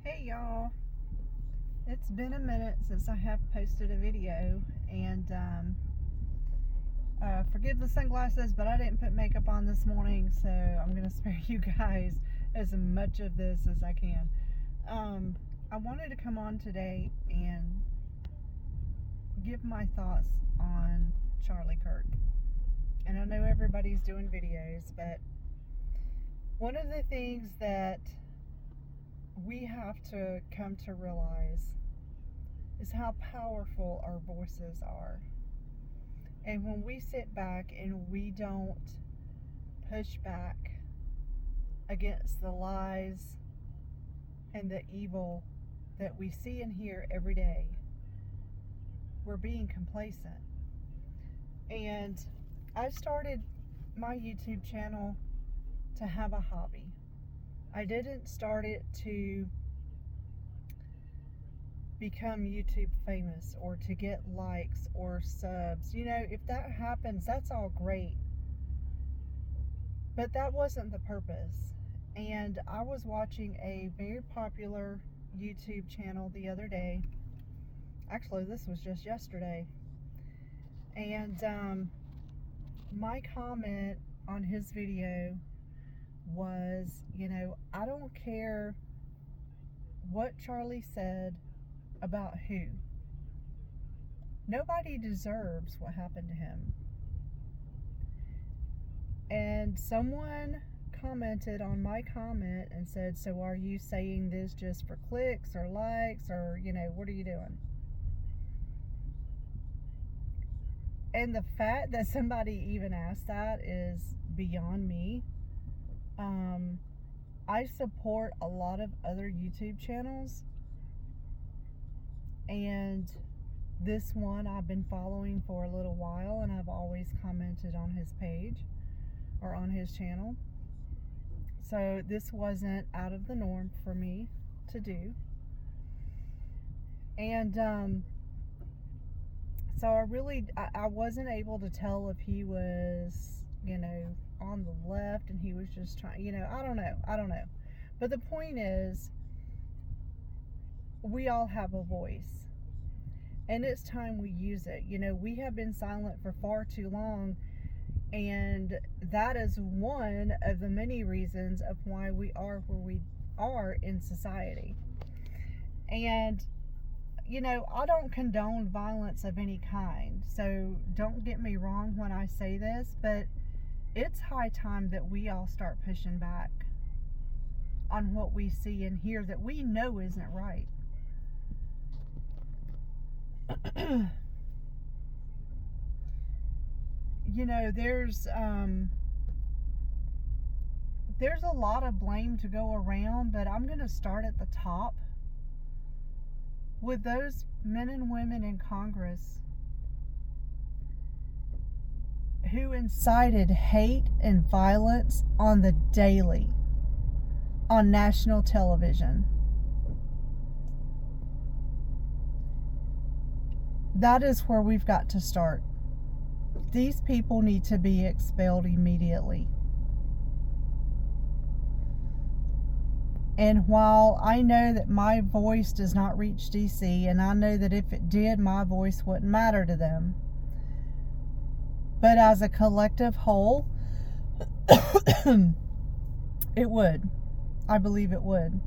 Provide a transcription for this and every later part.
Hey y'all, it's been a minute since I have posted a video, and forgive the sunglasses, but I didn't put makeup on this morning, so I'm going to spare you guys as much of this as I can. I wanted to come on today and give my thoughts on Charlie Kirk. And I know everybody's doing videos, but one of the things that we have to come to realize is how powerful our voices are. And when we sit back and we don't push back against the lies and the evil that we see and hear every day, we're being complacent. And I started my YouTube channel to have a hobby. I didn't start it to become YouTube famous or to get likes or subs. You know, if that happens, that's all great. But that wasn't the purpose. And I was watching a very popular YouTube channel the other day. Actually, this was just yesterday. And my comment on his video was, I don't care what Charlie said about who. Nobody deserves what happened to him. And someone commented on my comment and said, so are you saying this just for clicks or likes, or, what are you doing? And the fact that somebody even asked that is beyond me. I support a lot of other YouTube channels, and this one I've been following for a little while, and I've always commented on his page or on his channel. So this wasn't out of the norm for me to do. And so I wasn't able to tell if he was, on the left and he was just trying, I don't know. But the point is, we all have a voice, and it's time we use it. We have been silent for far too long, and that is one of the many reasons of why we are where we are in society. And I don't condone violence of any kind, so don't get me wrong when I say this, but it's high time that we all start pushing back on what we see and hear that we know isn't right. There's a lot of blame to go around, but I'm going to start at the top with those men and women in Congress who incited hate and violence on the daily on national television. That is where we've got to start. These people need to be expelled immediately. And while I know that my voice does not reach DC, and I know that if it did, my voice wouldn't matter to them, but as a collective whole, it would. I believe it would.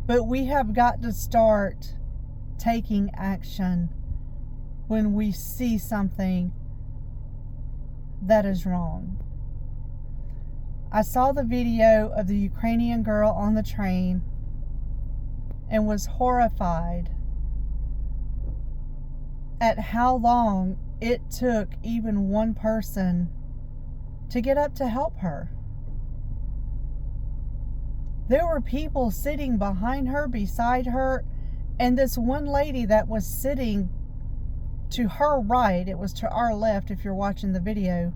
But we have got to start taking action when we see something that is wrong. I saw the video of the Ukrainian girl on the train and was horrified at how long it took even one person to get up to help her. There were people sitting behind her, beside her, and this one lady that was sitting to her right, it was to our left if you're watching the video,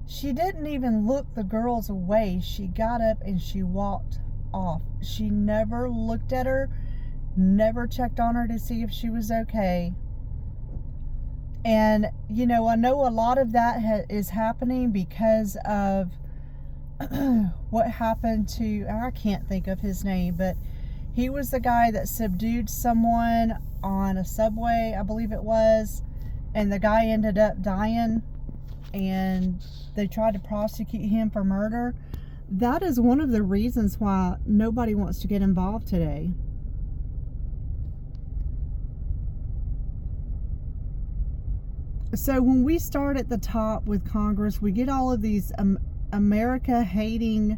she didn't even look the girls away. She got up and she walked off. She never looked at her, never checked on her to see if she was okay. And, I know a lot of that is happening because of what happened to, I can't think of his name, but he was the guy that subdued someone on a subway, I believe it was, and the guy ended up dying, and they tried to prosecute him for murder. That is one of the reasons why nobody wants to get involved today. So when we start at the top with Congress, we get all of these America-hating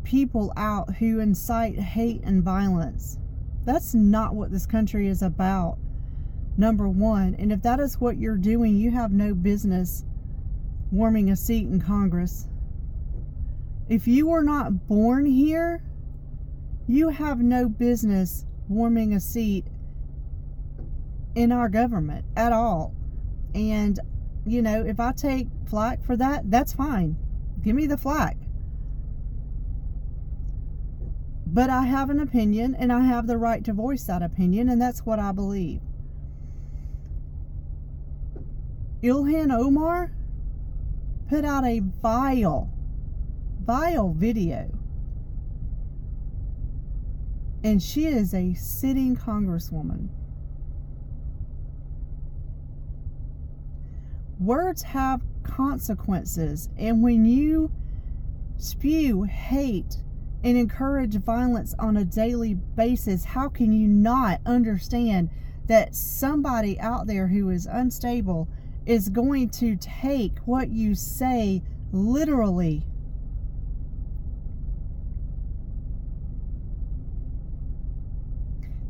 people out who incite hate and violence. That's not what this country is about, number one. And if that is what you're doing, you have no business warming a seat in Congress. If you were not born here, you have no business warming a seat in our government at all. And, you know, if I take flack for that, that's fine. Give me the flack. But I have an opinion, and I have the right to voice that opinion, and that's what I believe. Ilhan Omar put out a vile video. And she is a sitting congresswoman. Words have consequences, and when you spew hate and encourage violence on a daily basis, how can you not understand that somebody out there who is unstable is going to take what you say literally?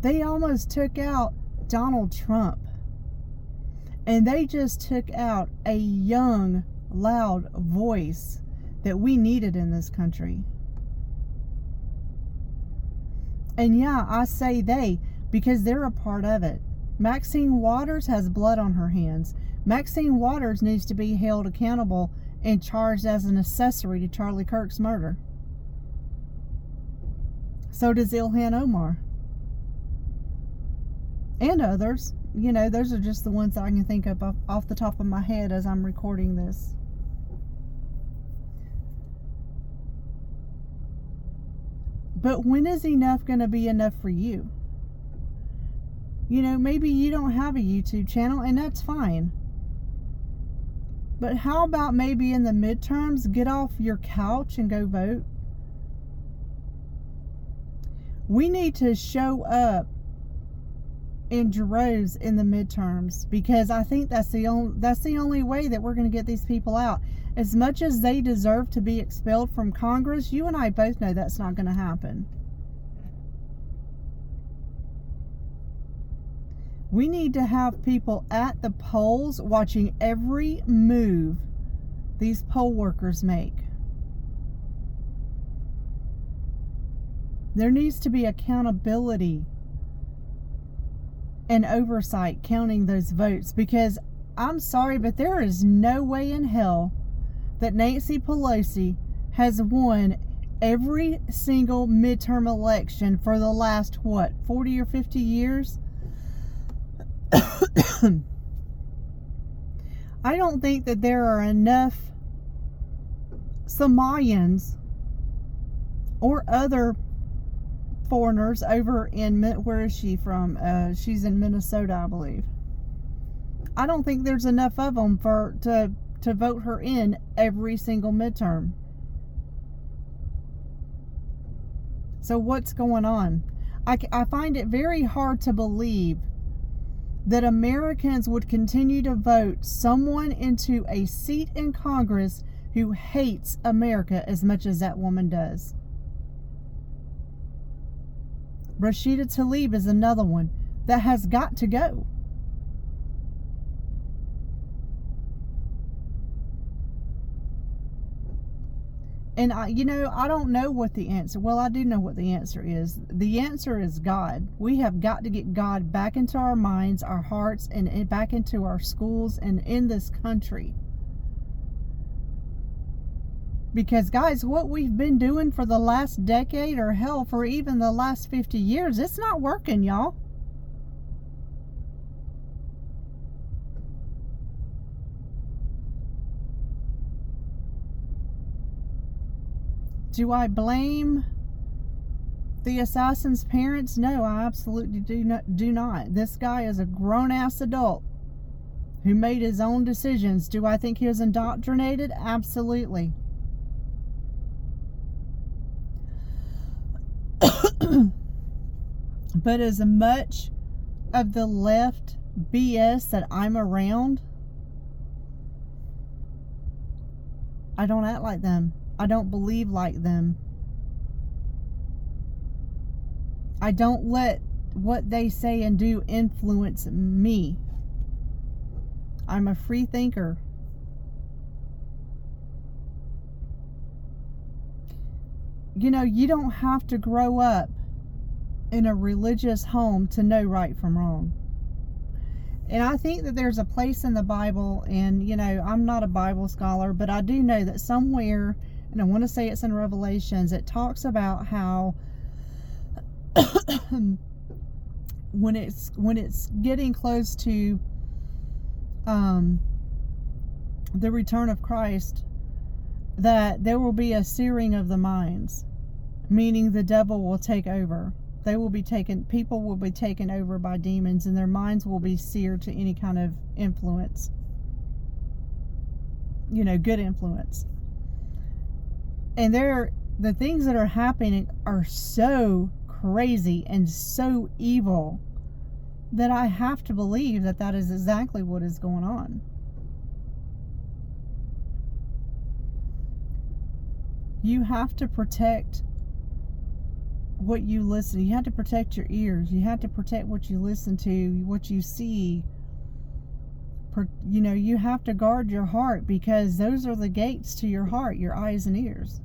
They almost took out Donald Trump. And they just took out a young, loud voice that we needed in this country. And yeah, I say they because they're a part of it. Maxine Waters has blood on her hands. Maxine Waters needs to be held accountable and charged as an accessory to Charlie Kirk's murder. So does Ilhan Omar. And others. You know, those are just the ones that I can think of off the top of my head as I'm recording this. But when is enough going to be enough for you? You know, maybe you don't have a YouTube channel, and that's fine. But how about maybe in the midterms, get off your couch and go vote? We need to show up in droves in the midterms, because I think that's the only way that we're going to get these people out. As much as they deserve to be expelled from Congress, you and I both know that's not going to happen. We need to have people at the polls watching every move these poll workers make. There needs to be accountability and oversight counting those votes, because I'm sorry, but there is no way in hell that Nancy Pelosi has won every single midterm election for the last, 40 or 50 years? I don't think that there are enough Somalians or other foreigners over in, where is she from? She's in Minnesota, I believe. I don't think there's enough of them to vote her in every single midterm. So what's going on? I find it very hard to believe that Americans would continue to vote someone into a seat in Congress who hates America as much as that woman does. Rashida Tlaib is another one that has got to go. And I don't know what the answer. Well, I do know what the answer is. The answer is God. We have got to get God back into our minds, our hearts, and back into our schools and in this country. Because, guys, what we've been doing for the last decade, or hell, for even the last 50 years, it's not working, y'all. Do I blame the assassin's parents? No, I absolutely do not. This guy is a grown-ass adult who made his own decisions. Do I think he was indoctrinated? Absolutely. But as much of the left BS that I'm around, I don't act like them. I don't believe like them. I don't let what they say and do influence me. I'm a free thinker. You know, you don't have to grow up in a religious home to know right from wrong. And I think that there's a place in the Bible, and, you know, I'm not a Bible scholar, but I do know that somewhere, and I want to say it's in Revelations, it talks about how when it's getting close to the return of Christ, that there will be a searing of the minds, meaning the devil will take over. People will be taken over by demons, and their minds will be seared to any kind of influence. You know, good influence. And the things that are happening are so crazy and so evil that I have to believe that that is exactly what is going on. You have to protect what you listen. You have to protect your ears. You have to protect what you listen to, what you see. You know, you have to guard your heart, because those are the gates to your heart, your eyes and ears.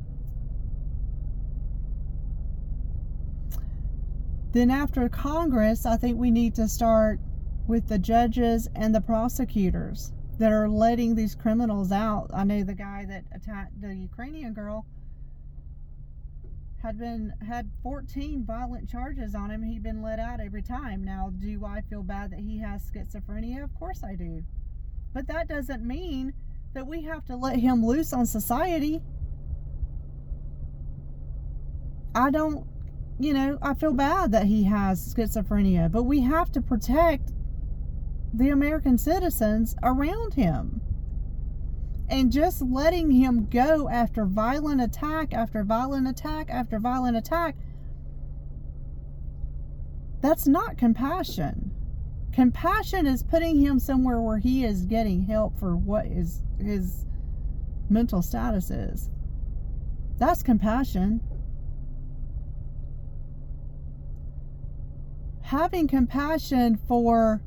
Then after Congress, I think we need to start with the judges and the prosecutors that are letting these criminals out. I know the guy that attacked the Ukrainian girl had 14 violent charges on him. He'd been let out every time. Now, do I feel bad that he has schizophrenia? Of course I do. But that doesn't mean that we have to let him loose on society. I feel bad that he has schizophrenia, but we have to protect the American citizens around him. And just letting him go after violent attack after violent attack after violent attack, that's not compassion. Compassion is putting him somewhere where he is getting help for what his mental status is. That's compassion. Having compassion for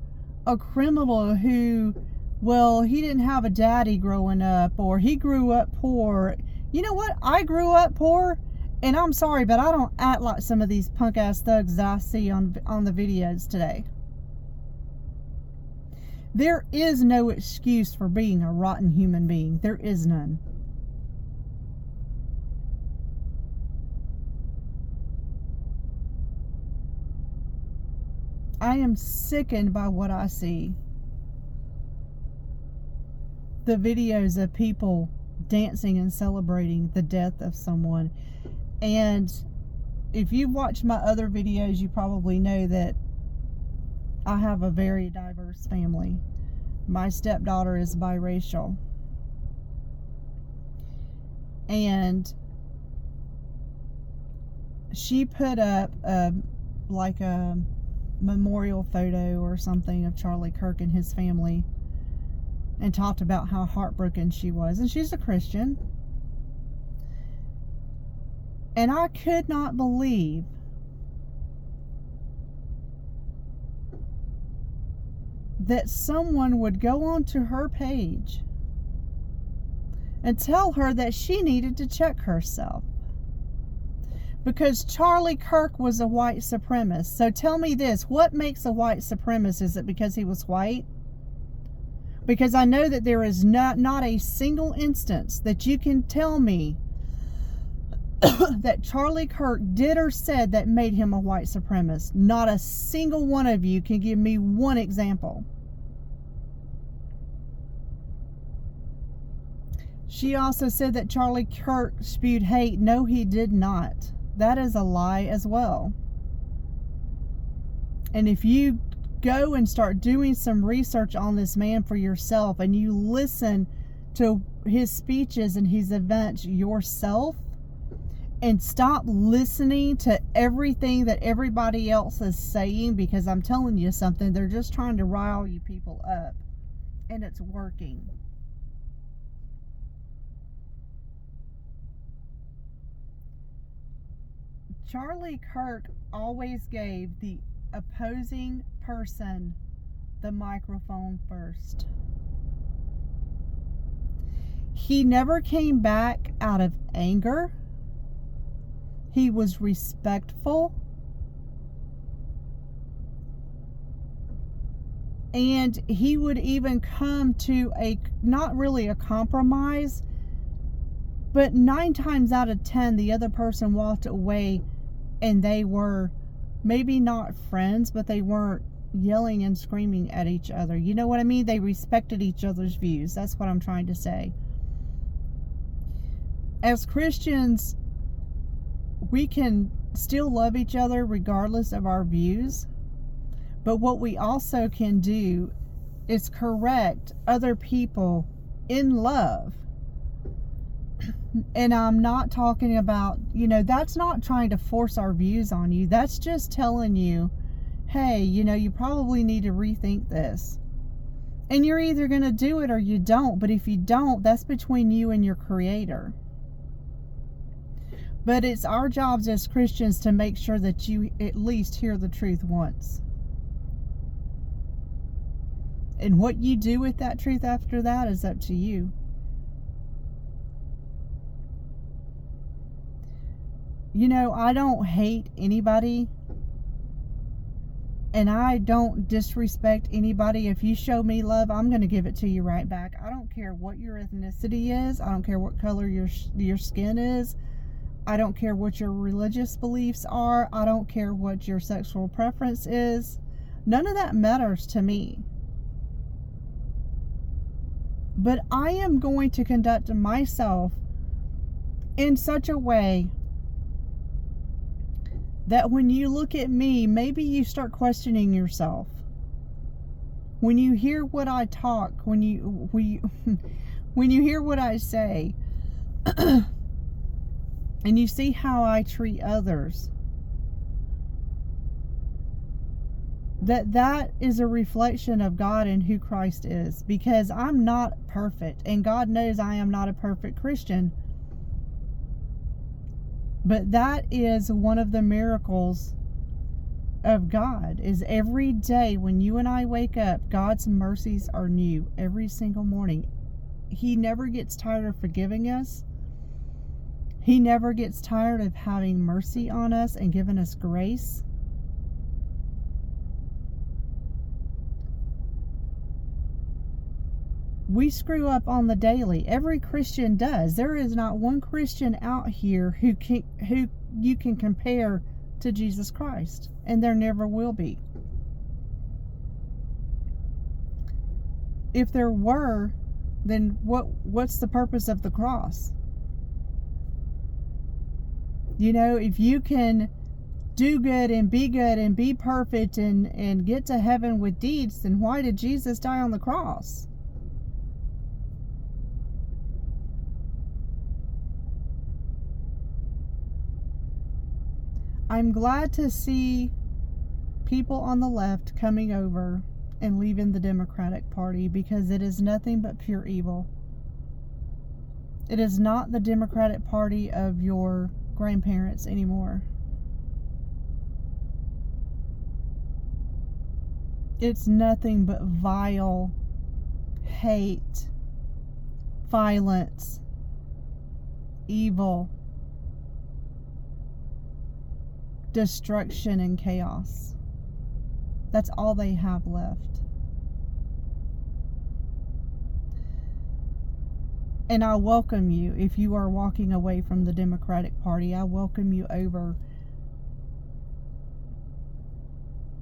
a criminal who, well, he didn't have a daddy growing up, or he grew up poor. You know what? I grew up poor, and I'm sorry, but I don't act like some of these punk ass thugs that I see on the videos today. There is no excuse for being a rotten human being. There is none. I am sickened by what I see. The videos of people dancing and celebrating the death of someone. And if you've watched my other videos, you probably know that I have a very diverse family. My stepdaughter is biracial. And she put up a memorial photo or something of Charlie Kirk and his family, and talked about how heartbroken she was. And she's a Christian. And I could not believe that someone would go onto her page and tell her that she needed to check herself, because Charlie Kirk was a white supremacist. So tell me this, what makes a white supremacist? Is it because he was white? Because I know that there is not a single instance that you can tell me that Charlie Kirk did or said that made him a white supremacist. Not a single one of you can give me one example. She also said that Charlie Kirk spewed hate. No, he did not. That is a lie as well. And if you go and start doing some research on this man for yourself, and you listen to his speeches and his events yourself, and stop listening to everything that everybody else is saying, because I'm telling you something, they're just trying to rile you people up, and it's working. Charlie Kirk always gave the opposing person the microphone first. He never came back out of anger. He was respectful. And he would even come to not really a compromise, but 9 times out of 10, the other person walked away and they were maybe not friends, but they weren't yelling and screaming at each other. You know what I mean? They respected each other's views. That's what I'm trying to say. As Christians, we can still love each other regardless of our views. But what we also can do is correct other people in love. And I'm not talking about, that's not trying to force our views on you. That's just telling you, hey, you probably need to rethink this. And you're either going to do it or you don't. But if you don't, that's between you and your Creator. But it's our jobs as Christians to make sure that you at least hear the truth once. And what you do with that truth after that is up to you. I don't hate anybody. And I don't disrespect anybody. If you show me love, I'm going to give it to you right back. I don't care what your ethnicity is. I don't care what color your skin is. I don't care what your religious beliefs are. I don't care what your sexual preference is. None of that matters to me. But I am going to conduct myself in such a way that when you look at me, maybe you start questioning yourself. When you hear what I talk, when you hear what I say, and you see how I treat others, that is a reflection of God and who Christ is. Because I'm not perfect, and God knows I am not a perfect Christian. But that is one of the miracles of God, is every day when you and I wake up, God's mercies are new every single morning. He never gets tired of forgiving us. He never gets tired of having mercy on us and giving us grace. We screw up on the daily. Every Christian does. There is not one Christian out here who you can compare to Jesus Christ, and there never will be. If there were, then what's the purpose of the cross? If you can do good and be perfect and get to heaven with deeds, then why did Jesus die on the cross? I'm glad to see people on the left coming over and leaving the Democratic Party, because it is nothing but pure evil. It is not the Democratic Party of your grandparents anymore. It's nothing but vile hate, violence, evil, destruction, and chaos. That's all they have left. And I welcome you. If you are walking away from the Democratic Party, I welcome you over.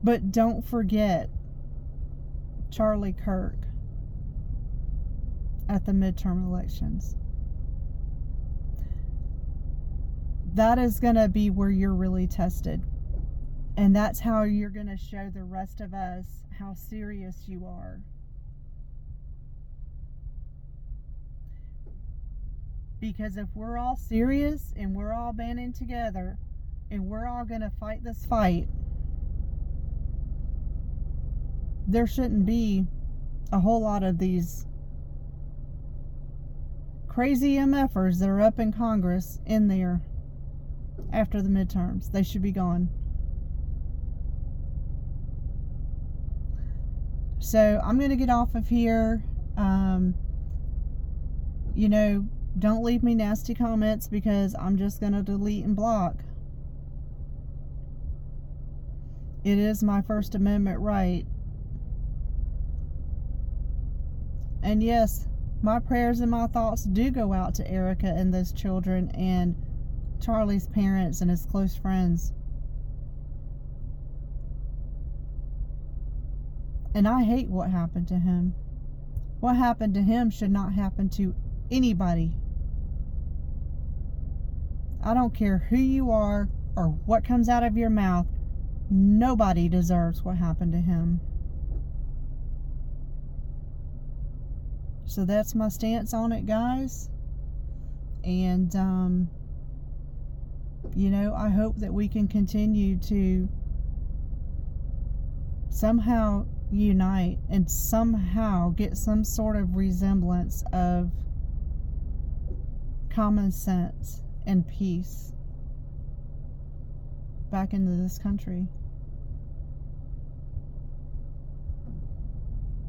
But don't forget Charlie Kirk at the midterm elections. that is going to be where you're really tested. And that's how you're going to show the rest of us how serious you are. Because if we're all serious and we're all banding together and we're all going to fight this fight, there shouldn't be a whole lot of these crazy MFers that are up in Congress in there after the midterms. They should be gone. So I'm going to get off of here. You know, don't leave me nasty comments because I'm just going to delete and block. It is my First Amendment right. And yes, my prayers and my thoughts do go out to Erica and those children and Charlie's parents and his close friends. And I hate what happened to him. What happened to him should not happen to anybody. I don't care who you are or what comes out of your mouth. Nobody deserves what happened to him. So that's my stance on it, guys. And, you know, I hope that we can continue to somehow unite and somehow get some sort of resemblance of common sense and peace back into this country.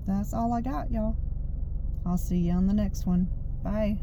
That's all I got, y'all. I'll see you on the next one. Bye.